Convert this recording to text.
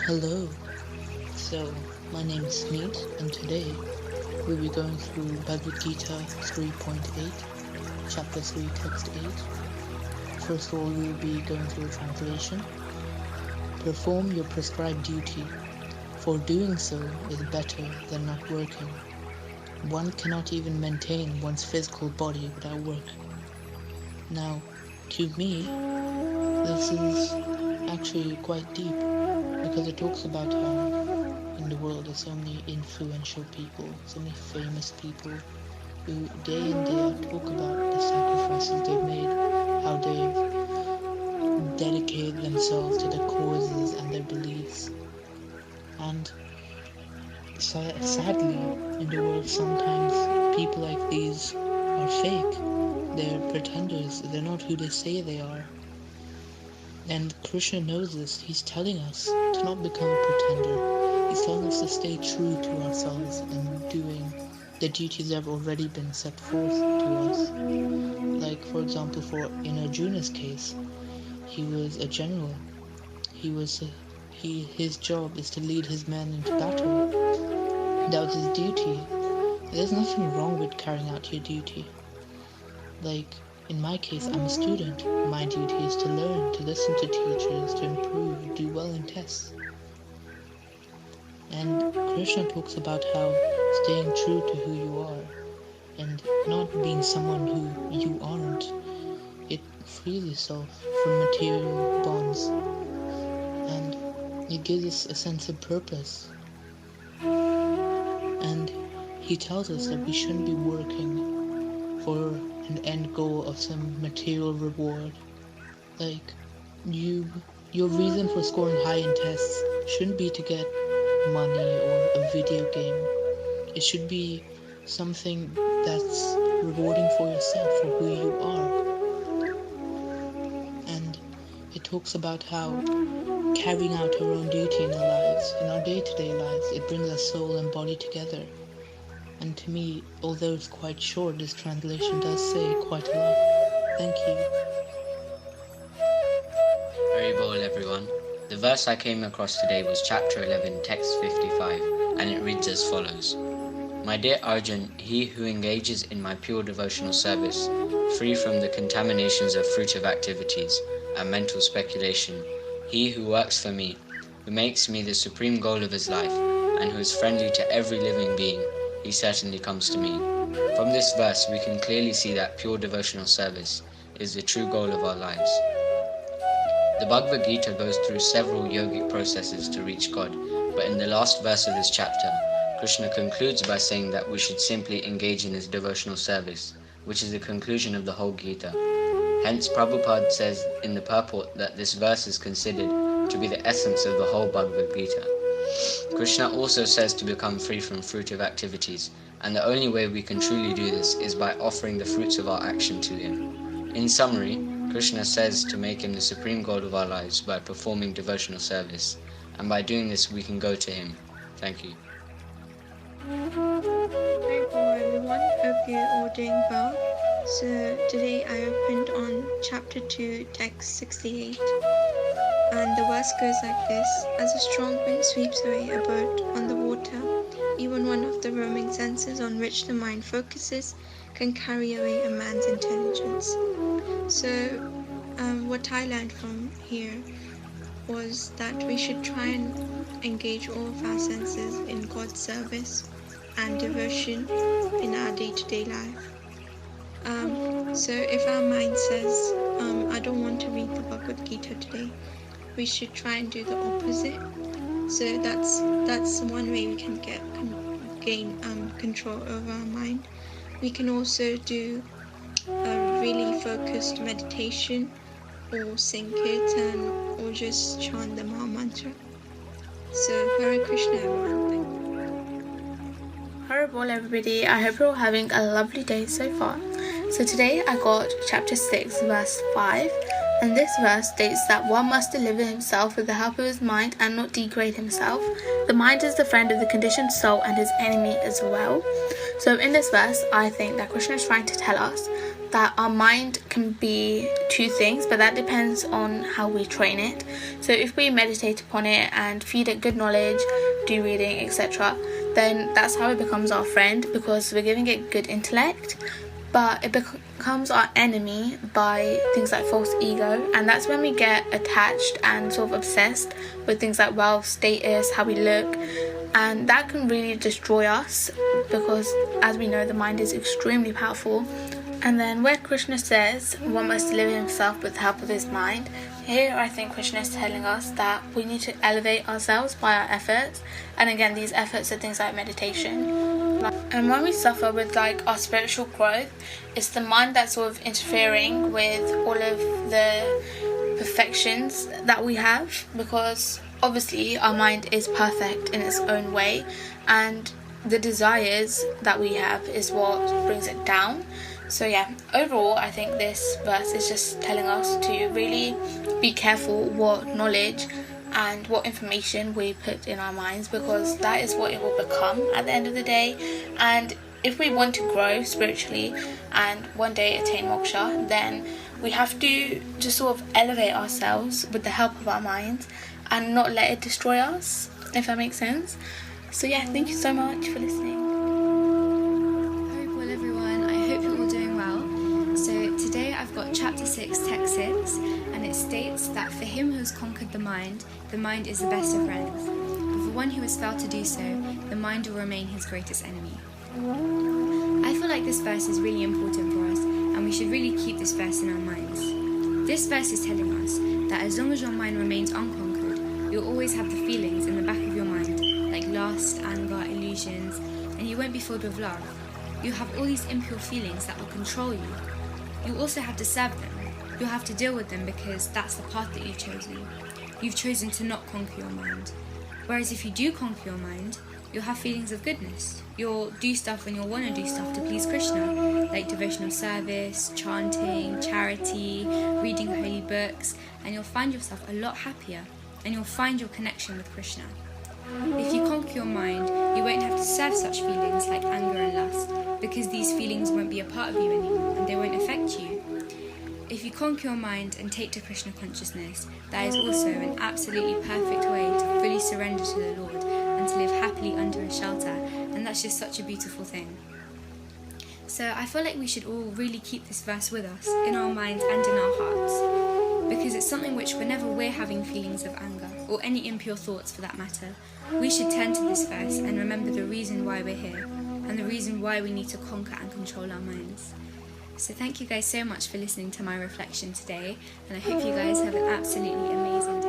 Hello. So, my name is Sneed, and today we'll be going through Bhagavad Gita 3.8, Chapter 3, Text 8. First of all, we'll be going through a translation. Perform your prescribed duty, for doing so is better than not working. One cannot even maintain one's physical body without work. Now, to me, this is actually quite deep, because it talks about how in the world there's so many influential people, so many famous people who day in day out talk about the sacrifices they've made, how they've dedicated themselves to their causes and their beliefs. And sadly, in the world sometimes people like these are fake. They're pretenders, they're not who they say they are. And Krishna knows this. He's telling us to not become a pretender. He's telling us to stay true to ourselves and doing the duties that have already been set forth to us. Like, for example, in Arjuna's case, he was a general. His job is to lead his men into battle. That was his duty. There's nothing wrong with carrying out your duty. Like, in my case, I'm a student. My duty is to learn, to listen to teachers, to improve, do well in tests. And Krishna talks about how staying true to who you are and not being someone who you aren't, it frees yourself from material bonds, and it gives us a sense of purpose. And he tells us that we shouldn't be working for an end goal of some material reward. Like, your reason for scoring high in tests shouldn't be to get money or a video game. It should be something that's rewarding for yourself, for who you are. And it talks about how carrying out our own duty in our lives, in our day-to-day lives, it brings our soul and body together. And to me, although it's quite short, this translation does say quite a lot. Thank you. Very well, everyone. The verse I came across today was chapter 11, text 55, and it reads as follows. My dear Arjun, he who engages in my pure devotional service, free from the contaminations of fruitive activities and mental speculation, he who works for me, who makes me the supreme goal of his life, and who is friendly to every living being, he certainly comes to me. From this verse, we can clearly see that pure devotional service is the true goal of our lives. The Bhagavad Gita goes through several yogic processes to reach God, but in the last verse of this chapter, Krishna concludes by saying that we should simply engage in his devotional service, which is the conclusion of the whole Gita. Hence, Prabhupada says in the purport that this verse is considered to be the essence of the whole Bhagavad Gita. Krishna also says to become free from fruitive activities, and the only way we can truly do this is by offering the fruits of our action to him. In summary, Krishna says to make him the supreme goal of our lives by performing devotional service, and by doing this we can go to him. Thank you. Hi everyone, hope you're all doing well. So today I opened on chapter 2, text 68. And the verse goes like this. As a strong wind sweeps away a boat on the water, even one of the roaming senses on which the mind focuses can carry away a man's intelligence. So what I learned from here was that we should try and engage all of our senses in God's service and devotion in our day-to-day life. So if our mind says, I don't want to read the Bhagavad Gita today, we should try and do the opposite. So that's one way we can gain control over our mind. We can also do a really focused meditation, or sing kirtan, or just chant the Maha Mantra. So Hare Krishna everyone. Thank you. Hare Bol everybody, I hope you're all having a lovely day so far. So today I got chapter 6 verse 5, and this verse states that one must deliver himself with the help of his mind and not degrade himself. The mind is the friend of the conditioned soul and his enemy as well. So in this verse, I think that Krishna is trying to tell us that our mind can be two things, but that depends on how we train it. So if we meditate upon it and feed it good knowledge, do reading, etc., then that's how it becomes our friend, because we're giving it good intellect. But it becomes our enemy by things like false ego, and that's when we get attached and sort of obsessed with things like wealth, status, how we look, and that can really destroy us, because as we know, the mind is extremely powerful. And then where Krishna says one must live himself with the help of his mind, here I think Krishna is telling us that we need to elevate ourselves by our efforts. And again, these efforts are things like meditation. And when we suffer with like our spiritual growth, it's the mind that's sort of interfering with all of the perfections that we have, because obviously our mind is perfect in its own way, and the desires that we have is what brings it down. So yeah, overall I think this verse is just telling us to really be careful what knowledge and what information we put in our minds, because that is what it will become at the end of the day. And if we want to grow spiritually and one day attain moksha, then we have to just sort of elevate ourselves with the help of our minds and not let it destroy us, if that makes sense. So yeah, thank you so much for listening. Well everyone, I hope you're all doing well. So today I've got chapter 6, text 6, and it states that for him who has conquered the mind is the best of friends. But for one who has failed to do so, the mind will remain his greatest enemy. I feel like this verse is really important for us, and we should really keep this verse in our minds. This verse is telling us that as long as your mind remains unconquered, you'll always have the feelings in the back of your mind, like lust, anger, illusions, and you won't be filled with love. You'll have all these impure feelings that will control you. You'll also have to serve them. You'll have to deal with them because that's the path that you've chosen. You've chosen to not conquer your mind. Whereas if you do conquer your mind, you'll have feelings of goodness. You'll do stuff and you'll want to do stuff to please Krishna, like devotional service, chanting, charity, reading holy books, and you'll find yourself a lot happier, and you'll find your connection with Krishna. If you conquer your mind, you won't have to serve such feelings like anger and lust, because these feelings won't be a part of you anymore and they won't affect you. If you conquer your mind and take to Krishna consciousness, that is also an absolutely perfect way to fully surrender to the Lord and to live happily under a shelter, and that's just such a beautiful thing. So I feel like we should all really keep this verse with us, in our minds and in our hearts, because it's something which whenever we're having feelings of anger, or any impure thoughts for that matter, we should turn to this verse and remember the reason why we're here, and the reason why we need to conquer and control our minds. So thank you guys so much for listening to my reflection today, and I hope you guys have an absolutely amazing day.